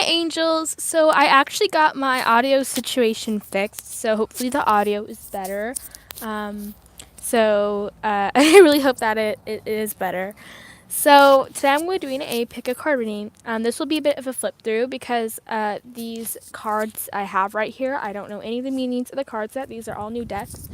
angels. So I actually got my audio situation fixed, so hopefully the audio is better. I really hope that it is better. So today I'm going to be doing a pick a card reading. This will be a bit of a flip through because these cards I have right here, I don't know any of the meanings of the cards yet. These are all new decks.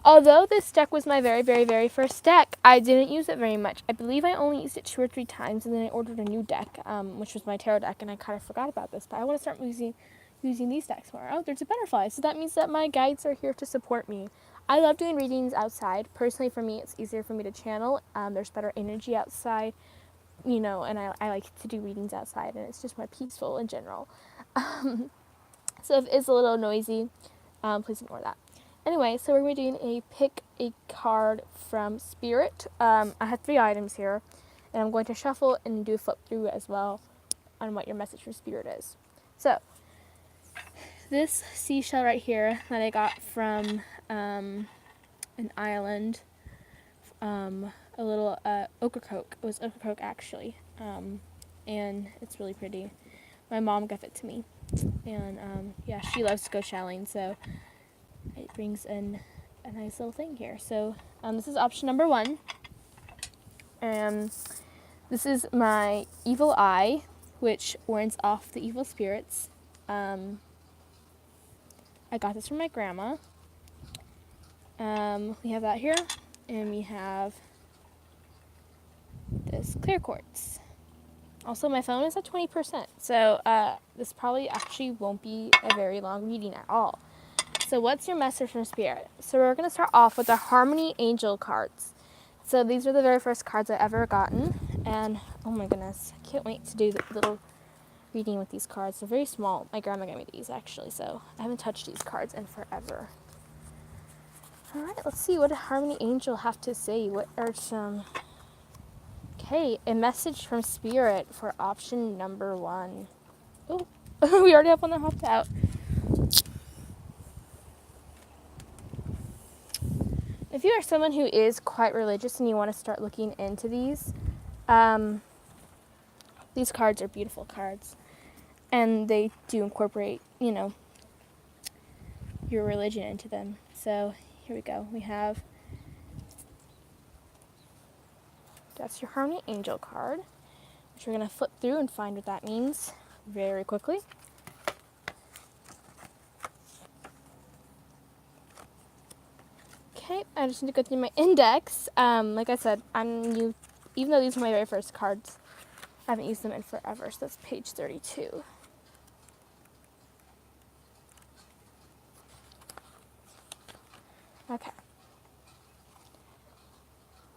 Although this deck was my very, very, very first deck, I didn't use it very much. I believe I only used it 2 or 3 times, and then I ordered a new deck, which was my tarot deck, and I kind of forgot about this. But I want to start using these decks more. Oh, there's a butterfly, so that means that my guides are here to support me. I love doing readings outside. Personally, for me, it's easier for me to channel. There's better energy outside, and I like to do readings outside, and it's just more peaceful in general. So if it's a little noisy, please ignore that. Anyway, so we're going to be doing a pick a card from Spirit. I have 3 items here, and I'm going to shuffle and do a flip through as well on what your message from Spirit is. So, this seashell right here that I got from an island, a little Ocracoke. It was Ocracoke actually, and it's really pretty. My mom gave it to me, and yeah, she loves to go shelling, so it brings in a nice little thing here. So this is option number 1, and this is my evil eye, which warns off the evil spirits. I got this from my grandma. We have that here, and we have this clear quartz. Also, my phone is at 20%, so this probably actually won't be a very long reading at all. So what's your message from Spirit? So we're going to start off with the Harmony Angel cards. So these are the very first cards I've ever gotten. And oh my goodness, I can't wait to do the little reading with these cards. They're very small. My grandma gave me these actually, so I haven't touched these cards in forever. Alright, let's see what did Harmony Angel have to say. What are some... Okay, a message from Spirit for option number 1. Oh, we already have one that hopped out. If you are someone who is quite religious and you want to start looking into these cards are beautiful cards. And they do incorporate, your religion into them. So here we go. We have, that's your Harmony Angel card, which we're going to flip through and find what that means very quickly. Okay, I just need to go through my index. Like I said, even though these are my very first cards, I haven't used them in forever, so that's page 32. Okay.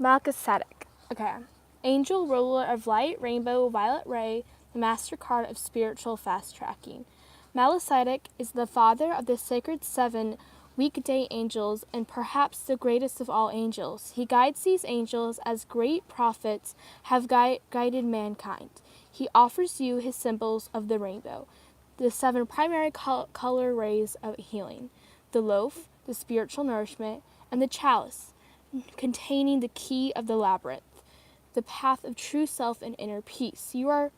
Melchizedek. Okay. Angel, ruler of light, rainbow, violet ray, the master card of spiritual fast tracking. Melchizedek is the father of the sacred 7 weekday angels and perhaps the greatest of all angels. He guides these angels as great prophets have guided mankind. He offers you his symbols of the rainbow, the 7 primary color rays of healing, the loaf, the spiritual nourishment, and the chalice, containing the key of the labyrinth, the path of true self and inner peace. You are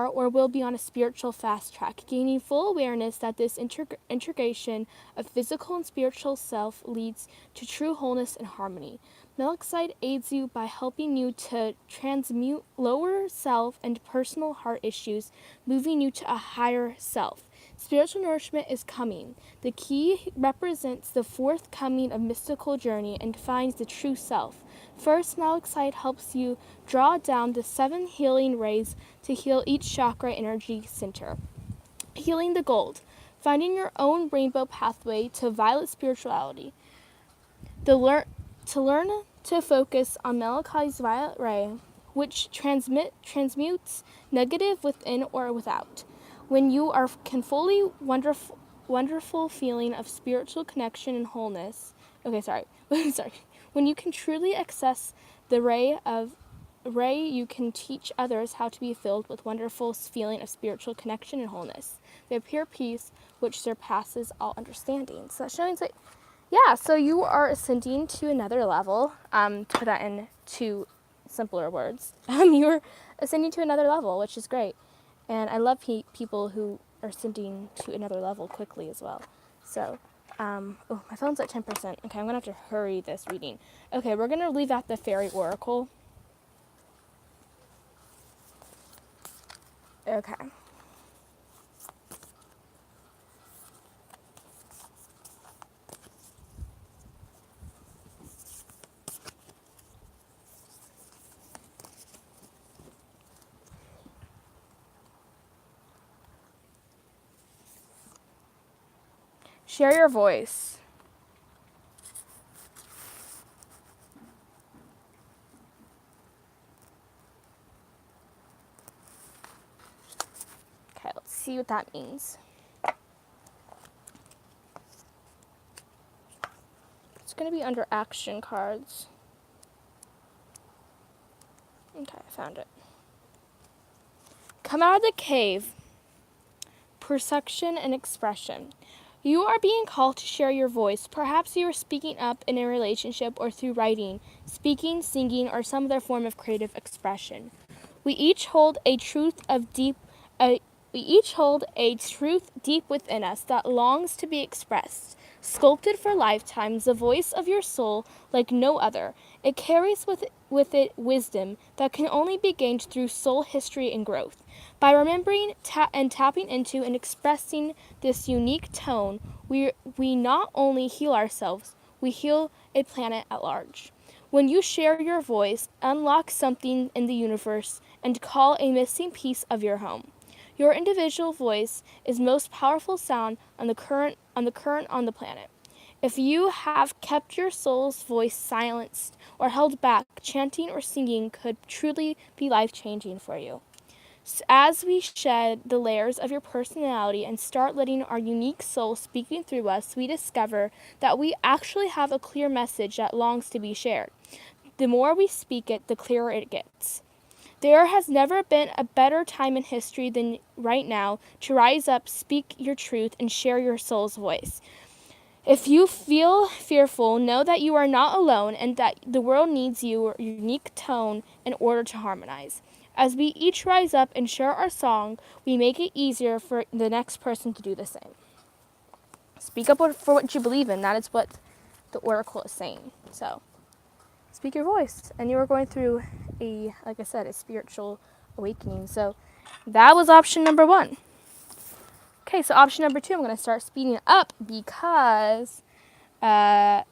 or will be on a spiritual fast track, gaining full awareness that this integration of physical and spiritual self leads to true wholeness and harmony. Melchizedek aids you by helping you to transmute lower self and personal heart issues, moving you to a higher self. Spiritual nourishment is coming. The key represents the forthcoming of mystical journey and defines the true self. First, Melchizedek helps you draw down the 7 healing rays to heal each chakra energy center. Healing the gold. Finding your own rainbow pathway to violet spirituality. To learn to focus on Melchizedek's violet ray, which transmutes negative within or without. When you can fully wonderful feeling of spiritual connection and wholeness. When you can truly access the ray, you can teach others how to be filled with wonderful feeling of spiritual connection and wholeness. The pure peace which surpasses all understanding. So that's showing that, yeah, so you are ascending to another level. To put that in 2 simpler words. You're ascending to another level, which is great. And I love people who are ascending to another level quickly as well. So, oh, my phone's at 10%. Okay, I'm going to have to hurry this reading. Okay, we're going to leave out the fairy oracle. Okay. Share your voice. Okay, let's see what that means. It's going to be under action cards. Okay, I found it. Come out of the cave. Perception and expression. You are being called to share your voice. Perhaps you are speaking up in a relationship or through writing, speaking, singing, or some other form of creative expression. We each hold a truth deep within us that longs to be expressed. Sculpted for lifetimes, the voice of your soul like no other. It carries with it wisdom that can only be gained through soul history and growth. By remembering and tapping into and expressing this unique tone, we not only heal ourselves, we heal a planet at large. When you share your voice, unlock something in the universe and call a missing piece of your home. Your individual voice is most powerful sound on the current on the planet. If you have kept your soul's voice silenced or held back, chanting or singing could truly be life-changing for you. As we shed the layers of your personality and start letting our unique soul speaking through us, we discover that we actually have a clear message that longs to be shared. The more we speak it, the clearer it gets. There has never been a better time in history than right now to rise up, speak your truth, and share your soul's voice. If you feel fearful, know that you are not alone and that the world needs your unique tone in order to harmonize. As we each rise up and share our song, we make it easier for the next person to do the same. Speak up for what you believe in. That is what the oracle is saying. So, speak your voice. And you are going through like I said, a spiritual awakening. So, that was option number 1. Okay, so option number 2, I'm going to start speeding up because my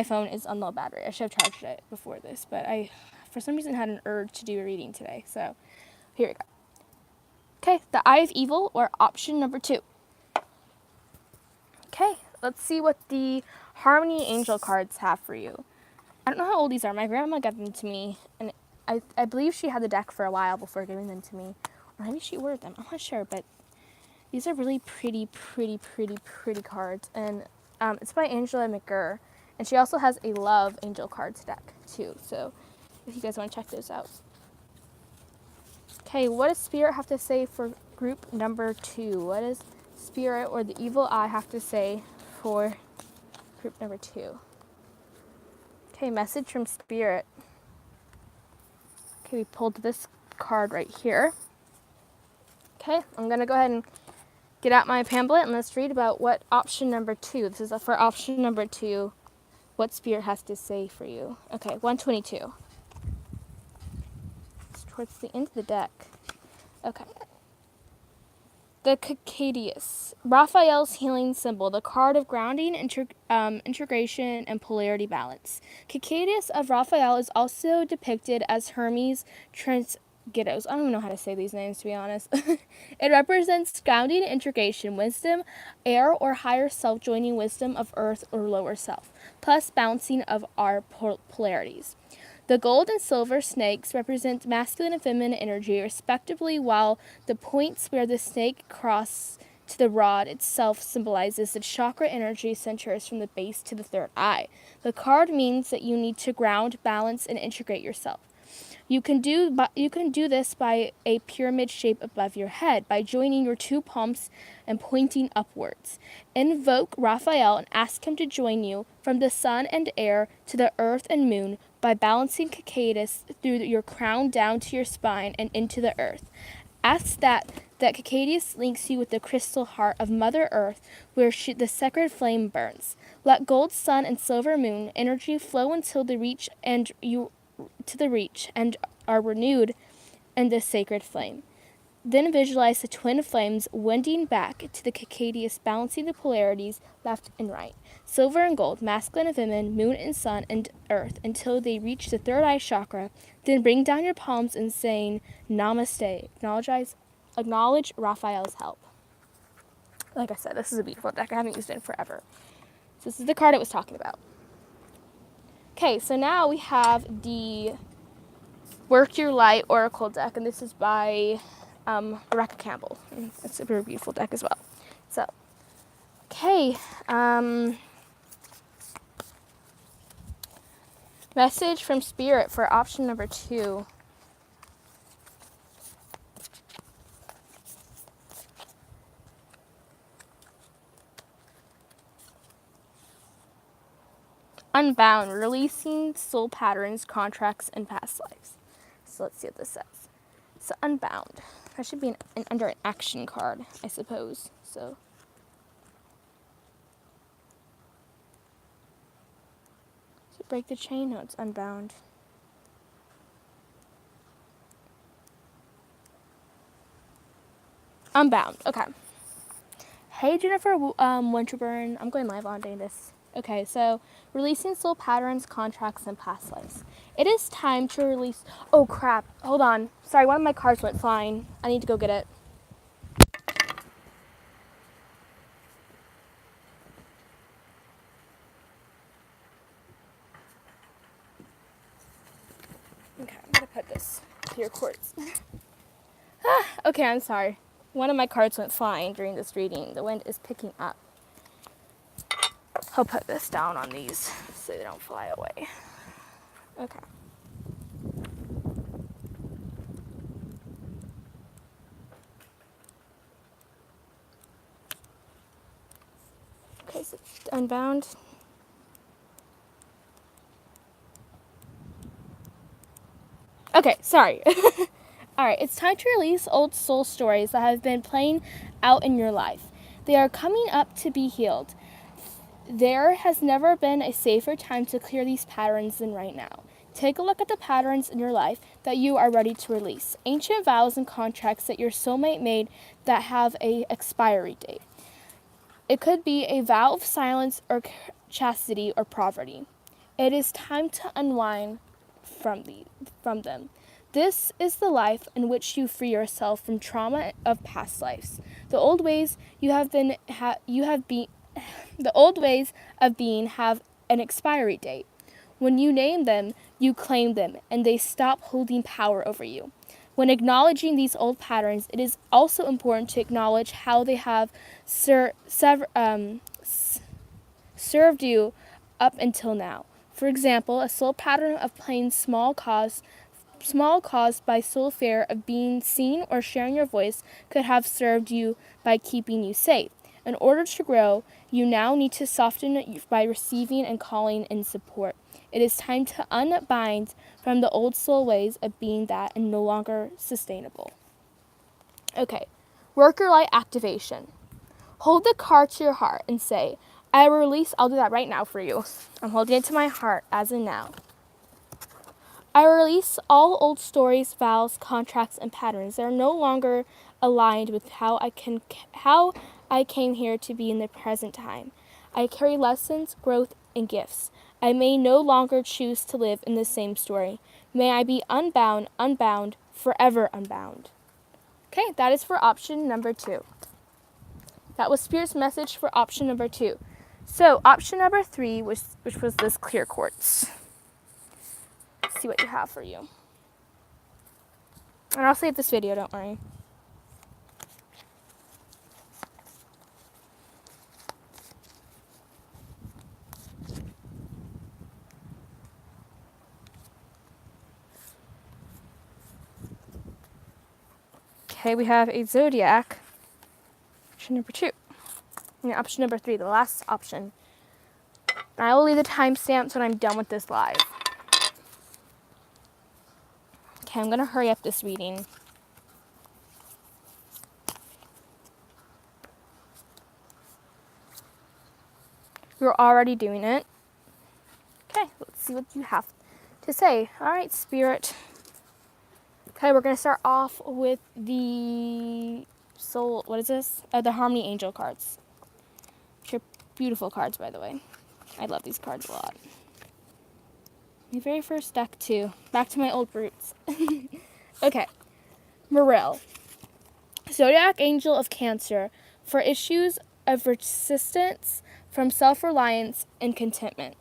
phone is on low battery. I should have charged it before this, but I, for some reason, had an urge to do a reading today. So, here we go. Okay, the Eye of Evil, or option number 2. Okay, let's see what the Harmony Angel cards have for you. I don't know how old these are. My grandma got them to me, and I believe she had the deck for a while before giving them to me. Or maybe she ordered them. I'm not sure, but these are really pretty cards. And it's by Angela McGurr. And she also has a Love Angel cards deck, too. So if you guys want to check those out. Okay, what does Spirit have to say for group number 2? What does Spirit or the Evil Eye have to say for group number 2? Okay, message from Spirit. Okay, we pulled this card right here. Okay, I'm going to go ahead and get out my pamphlet and let's read about what option number 2. This is for option number 2, what Spirit has to say for you. Okay, 122. It's towards the end of the deck. Okay. The Cicadius, Raphael's healing symbol, the card of grounding, integration, and polarity balance. Cicadius of Raphael is also depicted as Hermes Trismegistus. I don't even know how to say these names, to be honest. It represents grounding, integration, wisdom, air or higher self joining wisdom of earth or lower self, plus balancing of our polarities. The gold and silver snakes represent masculine and feminine energy, respectively, while the points where the snake cross to the rod itself symbolizes the chakra energy centers from the base to the third eye. The card means that you need to ground, balance, and integrate yourself. You can do this by a pyramid shape above your head, by joining your 2 palms and pointing upwards. Invoke Raphael and ask him to join you from the sun and air to the earth and moon by balancing Cicadius through your crown down to your spine and into the earth. Ask that Cacadius links you with the crystal heart of Mother Earth, where the sacred flame burns. Let gold sun and silver moon energy flow until the reach and are renewed in the sacred flame. Then visualize the twin flames wending back to the Cacadius, balancing the polarities left and right. Silver and gold, masculine and feminine, moon and sun and earth, until they reach the third eye chakra. Then bring down your palms and saying Namaste. Acknowledge Raphael's help. Like I said, this is a beautiful deck. I haven't used it in forever. So this is the card it was talking about. Okay, so now we have the Work Your Light Oracle deck, and this is by Rebecca Campbell. It's a very beautiful deck as well. So, okay. Message from Spirit for option number 2. Unbound, releasing soul patterns, contracts, and past lives. So let's see what this says. So Unbound. That should be under an action card, I suppose. So break the chain? No, it's Unbound. Unbound. Okay. Hey, Jennifer Winterburn. I'm going live on day this. Okay, so releasing soul patterns, contracts, and past lives. It is time to release. Oh, crap. Hold on. Sorry, one of my cards went flying. I need to go get it. Okay, I'm going to put this to your quartz. Okay, I'm sorry. One of my cards went flying during this reading. The wind is picking up. I'll put this down on these so they don't fly away. Okay. Okay, so Unbound. Okay, sorry. Alright, it's time to release old soul stories that have been playing out in your life. They are coming up to be healed. There has never been a safer time to clear these patterns than right now. Take a look at the patterns in your life that you are ready to release. Ancient vows and contracts that your soulmate made that have an expiry date. It could be a vow of silence or chastity or poverty. It is time to unwind from them. This is the life in which you free yourself from trauma of past lives. The old ways of being have an expiry date. When you name them, you claim them, and they stop holding power over you. When acknowledging these old patterns, it is also important to acknowledge how they have served you up until now. For example, a soul pattern of playing small caused by soul fear of being seen or sharing your voice could have served you by keeping you safe. In order to grow, you now need to soften it by receiving and calling in support. It is time to unbind from the old soul ways of being that and no longer sustainable. Okay, Work Your Light activation. Hold the card to your heart and say, I release, I'll do that right now for you. I'm holding it to my heart as in now. I release all old stories, vows, contracts, and patterns that are no longer aligned with how I came here to be in the present time. I carry lessons, growth, and gifts. I may no longer choose to live in the same story. May I be unbound, forever unbound. Okay, that is for option number 2. That was Spirit's message for option number 2. So option number 3, which was this clear quartz. Let's see what you have for you. And I'll save this video, don't worry. Okay, we have a zodiac. Option number 2. And option number 3, the last option. And I will leave the timestamps when I'm done with this live. Okay, I'm going to hurry up this reading. You're already doing it. Okay, let's see what you have to say. All right, Spirit. Okay, we're going to start off with the soul, what is this? The Harmony Angel cards. Which are beautiful cards, by the way. I love these cards a lot. My very first deck, too. Back to my old roots. Okay, Morel. Zodiac Angel of Cancer. For issues of resistance from self-reliance and contentment.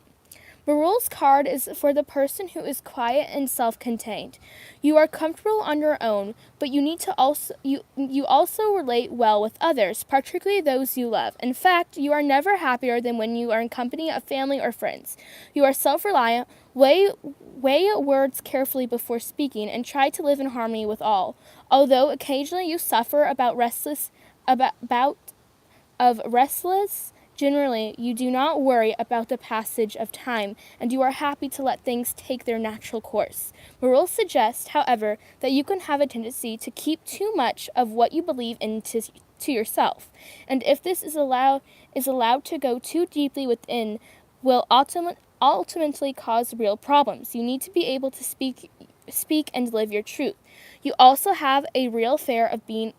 Morel's card is for the person who is quiet and self-contained. You are comfortable on your own, but you need to you also relate well with others, particularly those you love. In fact, you are never happier than when you are in company of family or friends. You are self-reliant, weigh words carefully before speaking, and try to live in harmony with all. Although occasionally you suffer restless. Generally, you do not worry about the passage of time, and you are happy to let things take their natural course. Morel suggests, however, that you can have a tendency to keep too much of what you believe in to yourself, and if this is allowed to go too deeply within, will ultimately cause real problems. You need to be able to speak and live your truth. You also have a real fear of being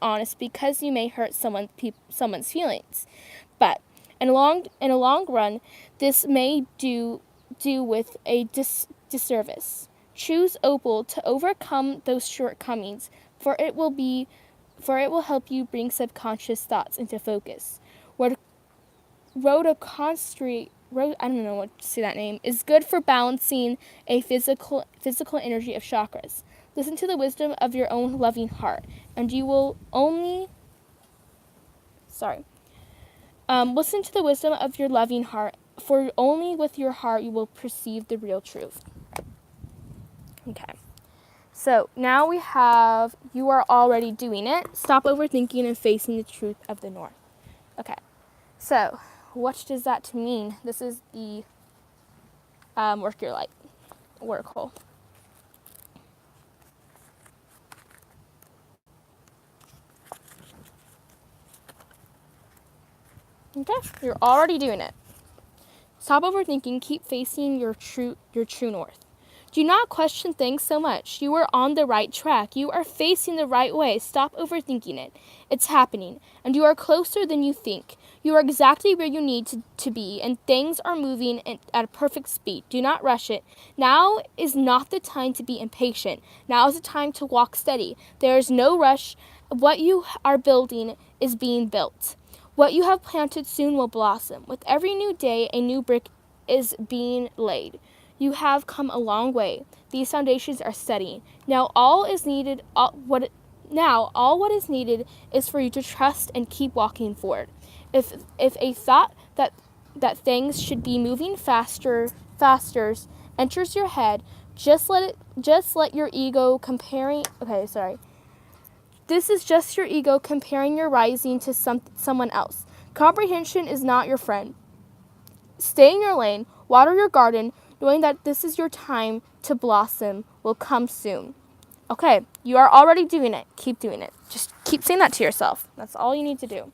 honest because you may hurt someone's feelings. But in a long run, this may do with a disservice. Choose Opal to overcome those shortcomings, for it will help you bring subconscious thoughts into focus. I don't know what to say that name, is good for balancing a physical energy of chakras. Listen to the wisdom of your own loving heart, and you will listen to the wisdom of your loving heart, for only with your heart you will perceive the real truth. Okay. So now we have, you are already doing it. Stop overthinking and facing the truth of the North. Okay. So, what does that mean? This is the Work Your Light Oracle. Okay, you're already doing it. Stop overthinking. Keep facing your true north. Do not question things so much. You are on the right track. You are facing the right way. Stop overthinking it. It's happening, and you are closer than you think. You are exactly where you need to be, and things are moving at a perfect speed. Do not rush it. Now is not the time to be impatient. Now is the time to walk steady. There is no rush. What you are building is being built. What you have planted soon will blossom. With every new day, a new brick is being laid. You have come a long way. These foundations are steady. Now all what is needed is for you to trust and keep walking forward. If a thought that things should be moving faster enters your head, just let your ego comparing. Okay, sorry. This is just your ego comparing your rising to someone else. Comprehension is not your friend. Stay in your lane, water your garden, knowing that this is your time to blossom will come soon. Okay, you are already doing it. Keep doing it. Just keep saying that to yourself. That's all you need to do.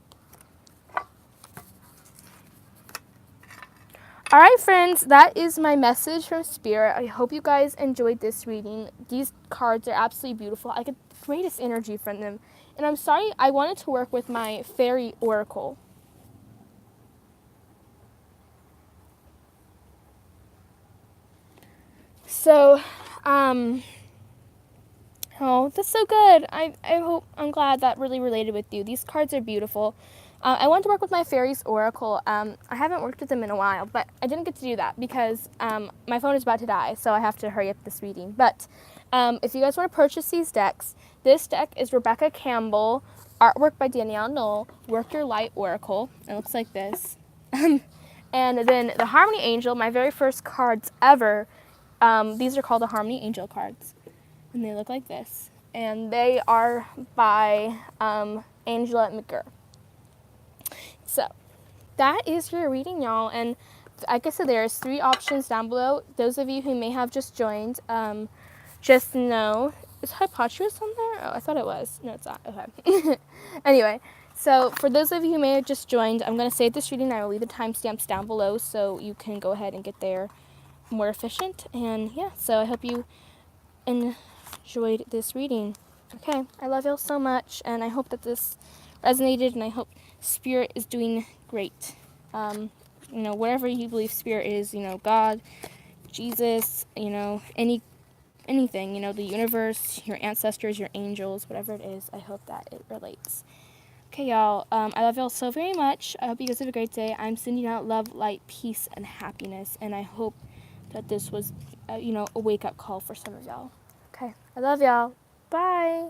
All right, friends, that is my message from Spirit. I hope you guys enjoyed this reading. These cards are absolutely beautiful. I get the greatest energy from them. And I'm sorry, I wanted to work with my fairy oracle. So, oh, that's so good. I'm glad that really related with you. These cards are beautiful. I wanted to work with my fairies oracle. I haven't worked with them in a while, but I didn't get to do that because my phone is about to die, so I have to hurry up this reading. But if you guys want to purchase these decks, this deck is Rebecca Campbell, artwork by Danielle Knoll, Work Your Light Oracle. It looks like this. And then the Harmony Angel, my very first cards ever. These are called the Harmony Angel cards, and they look like this. And they are by Angela McGurr. So that is your reading, y'all. And like I said, there's 3 options down below. Those of you who may have just joined, just know, is Hypotruus on there? Oh, I thought it was. No, it's not. Okay. Anyway, So for those of you who may have just joined, I'm going to save this reading. I will leave the timestamps down below so you can go ahead and get there more efficient. And yeah, so I hope you enjoyed this reading. Okay, I love y'all so much, and I hope that this resonated, and I hope Spirit is doing great. Whatever you believe Spirit is, God, Jesus, anything, the universe, your ancestors, your angels, whatever it is, I hope that it relates. Okay, y'all, I love y'all so very much. I hope you guys have a great day. I'm sending out love, light, peace, and happiness, and I hope that this was, a wake-up call for some of y'all. Okay, I love y'all. Bye.